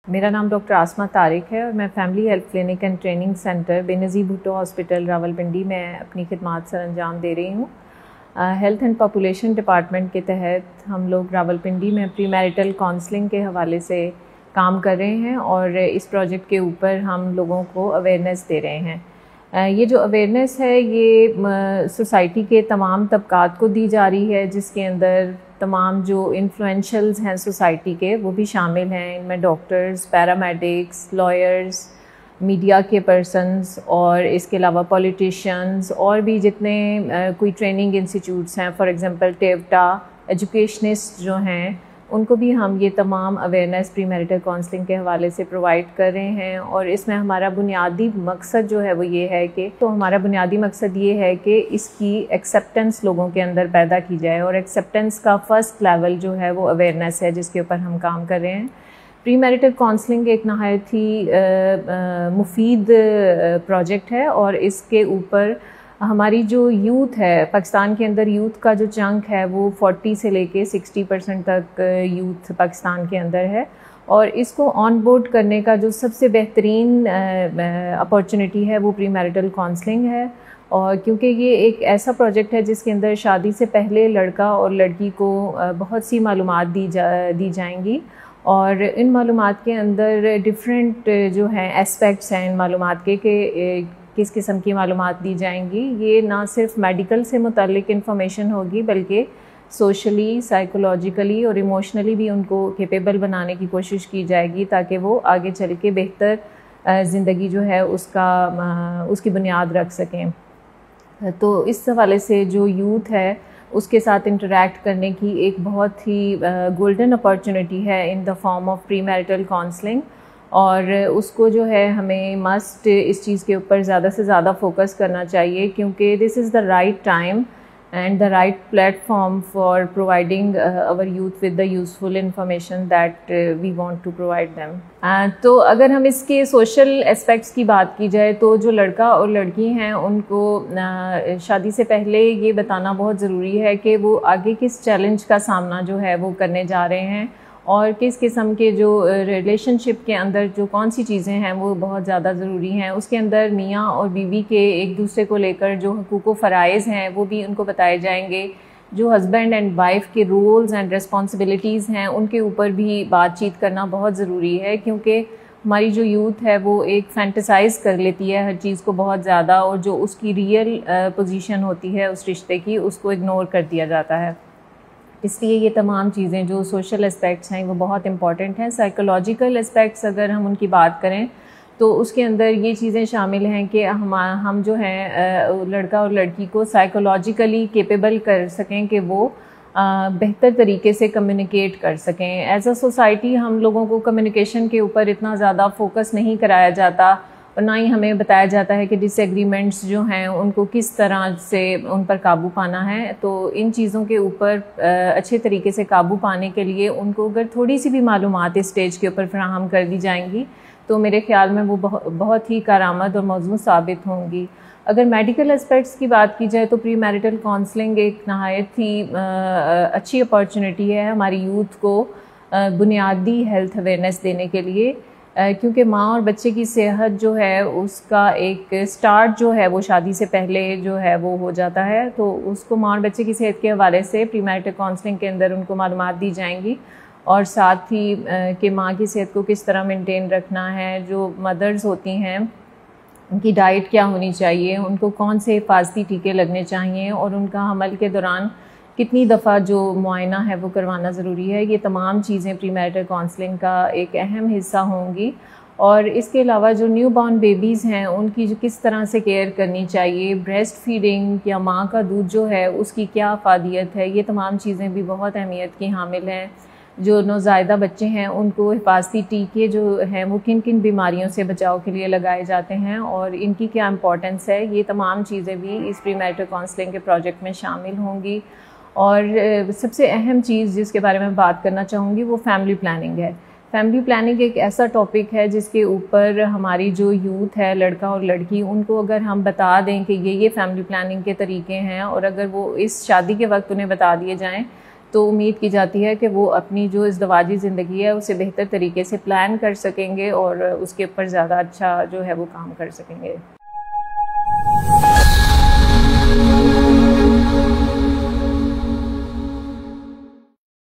मेरा नाम डॉक्टर आसमा तारिक है और मैं family health clinic and training centre Benazir Bhutto hospital Rawalpindi में अपनी खिदमात सर अंजाम दे रही हूँ। हेल्थ एंड पॉपुलेशन डिपार्टमेंट के तहत हम लोग रावलपिंडी में प्री मैरिटल काउंसलिंग के हवाले से काम कर रहे हैं और इस प्रोजेक्ट के ऊपर हम लोगों को अवेयरनेस दे रहे हैं। ये जो अवेयरनेस है ये सोसाइटी के तमाम तबकात को दी जा रही है, जिसके अंदर तमाम जो इन्फ्लुएंशियल्स हैं सोसाइटी के वो भी शामिल हैं। इनमें डॉक्टर्स, पैरामेडिक्स, लॉयर्स, मीडिया के पर्सन्स और इसके अलावा पॉलिटिशियंस और भी जितने कोई ट्रेनिंग इंस्टीट्यूट्स हैं, फॉर एग्जांपल टेवटा, एजुकेशनिस्ट जो हैं, उनको भी हम ये तमाम अवेयरनेस प्री मैरिटल काउंसलिंग के हवाले से प्रोवाइड कर रहे हैं। और इसमें हमारा बुनियादी मकसद जो है वो ये है कि हमारा बुनियादी मकसद ये है कि इसकी एक्सेप्टेंस लोगों के अंदर पैदा की जाए और एक्सेप्टेंस का फ़र्स्ट लेवल जो है वो अवेयरनेस है, जिसके ऊपर हम काम कर रहे हैं। प्री मैरिटल काउंसलिंग एक नहायत ही मुफीद प्रोजेक्ट है और इसके ऊपर हमारी जो यूथ है, पाकिस्तान के अंदर यूथ का जो चंक है वो 40 से लेके 60% तक यूथ पाकिस्तान के अंदर है और इसको ऑन बोर्ड करने का जो सबसे बेहतरीन अपॉर्चुनिटी है वो प्री मैरिटल काउंसलिंग है। और क्योंकि ये एक ऐसा प्रोजेक्ट है जिसके अंदर शादी से पहले लड़का और लड़की को बहुत सी मालूमात दी जाएंगी और इन मालूमात के अंदर डिफरेंट जो हैं एस्पेक्ट्स हैं इन मालूमात के किस किस्म की मालूमात दी जाएंगी। ये ना सिर्फ मेडिकल से मुताल्लिक इन्फॉर्मेशन होगी बल्कि सोशली, साइकोलॉजिकली और इमोशनली भी उनको कैपेबल बनाने की कोशिश की जाएगी ताकि वो आगे चल के बेहतर ज़िंदगी जो है उसकी बुनियाद रख सकें। तो इस हवाले से जो यूथ है उसके साथ इंटरेक्ट करने की एक बहुत ही गोल्डन अपॉर्चुनिटी है in the form of pre marital counselling और उसको जो है हमें मस्ट इस चीज़ के ऊपर ज़्यादा से ज़्यादा फोकस करना चाहिए क्योंकि this is the right time and the right platform for providing our youth with the useful information that we want to provide them. तो अगर हम इसके सोशल एस्पेक्ट्स की बात की जाए तो जो लड़का और लड़की हैं उनको शादी से पहले ये बताना बहुत ज़रूरी है कि वो आगे किस चैलेंज का सामना जो है वो करने जा रहे हैं और किस किस्म के जो रिलेशनशिप के अंदर जो कौन सी चीज़ें हैं वो बहुत ज़्यादा ज़रूरी हैं। उसके अंदर मियाँ और बीवी के एक दूसरे को लेकर जो हुकूक व फ़राइज़ हैं वो भी उनको बताए जाएंगे। जो हस्बैंड एंड वाइफ के रोल्स एंड रिस्पॉन्सिबिलिटीज़ हैं उनके ऊपर भी बातचीत करना बहुत ज़रूरी है क्योंकि हमारी जो यूथ है वो एक फैंटेसाइज़ कर लेती है हर चीज़ को बहुत ज़्यादा और जो उसकी रियल पोजीशन होती है उस रिश्ते की उसको इग्नोर कर दिया जाता है। इसलिए ये तमाम चीज़ें जो सोशल एस्पेक्ट्स हैं वो बहुत इंपॉर्टेंट हैं। साइकोलॉजिकल एस्पेक्ट्स अगर हम उनकी बात करें तो उसके अंदर ये चीज़ें शामिल हैं कि हम जो हैं लड़का और लड़की को साइकोलॉजिकली कैपेबल कर सकें कि वो बेहतर तरीके से कम्युनिकेट कर सकें। एज अ सोसाइटी हम लोगों को कम्युनिकेशन के ऊपर इतना ज़्यादा फोकस नहीं कराया जाता और ना ही हमें बताया जाता है कि डिसएग्रीमेंट्स जो हैं उनको किस तरह से उन पर काबू पाना है। तो इन चीज़ों के ऊपर अच्छे तरीके से काबू पाने के लिए उनको अगर थोड़ी सी भी मालूमात इस स्टेज के ऊपर फराहम कर दी जाएंगी तो मेरे ख्याल में वो बहुत ही कारआमद और मौजूद साबित होंगी। अगर मेडिकल एस्पेक्ट्स की बात की जाए तो प्री मैरिटल काउंसलिंग एक नहायत ही अच्छी अपॉर्चुनिटी है हमारी यूथ को बुनियादी हेल्थ अवेयरनेस देने के लिए क्योंकि माँ और बच्चे की सेहत जो है उसका एक स्टार्ट जो है वो शादी से पहले जो है वो हो जाता है। तो उसको माँ और बच्चे की सेहत के हवाले से प्री मैरिटल काउंसलिंग के अंदर उनको मालूमात दी जाएंगी और साथ ही कि माँ की सेहत को किस तरह मेंटेन रखना है, जो मदर्स होती हैं उनकी डाइट क्या होनी चाहिए, उनको कौन से हिफाजती टीके लगने चाहिए और उनका हमल के दौरान कितनी दफ़ा जो मुआयना है वो करवाना ज़रूरी है। ये तमाम चीज़ें प्री मैरिटल काउंसलिंग का एक अहम हिस्सा होंगी। और इसके अलावा जो न्यू बॉर्न बेबीज़ हैं उनकी जो किस तरह से केयर करनी चाहिए, ब्रेस्ट फीडिंग या माँ का दूध जो है उसकी क्या अफादियत है, ये तमाम चीज़ें भी बहुत अहमियत की हामिल हैं। जो नौज़ायदा बच्चे हैं उनको हिफाजती टीके जो हैं वो किन किन बीमारियों से बचाव के लिए लगाए जाते हैं और इनकी क्या इम्पोर्टेंस है, ये तमाम चीज़ें भी इस प्री मैरिटल काउंसलिंग के प्रोजेक्ट में शामिल होंगी। और सबसे अहम चीज़ जिसके बारे में बात करना चाहूँगी वो फैमिली प्लानिंग है। फैमिली प्लानिंग एक ऐसा टॉपिक है जिसके ऊपर हमारी जो यूथ है, लड़का और लड़की, उनको अगर हम बता दें कि ये फैमिली प्लानिंग के तरीके हैं और अगर वो इस शादी के वक्त उन्हें बता दिए जाएं तो उम्मीद की जाती है कि वो अपनी जो इज़्दवाजी ज़िंदगी है उसे बेहतर तरीके से प्लान कर सकेंगे और उसके ऊपर ज़्यादा अच्छा जो है वो काम कर सकेंगे।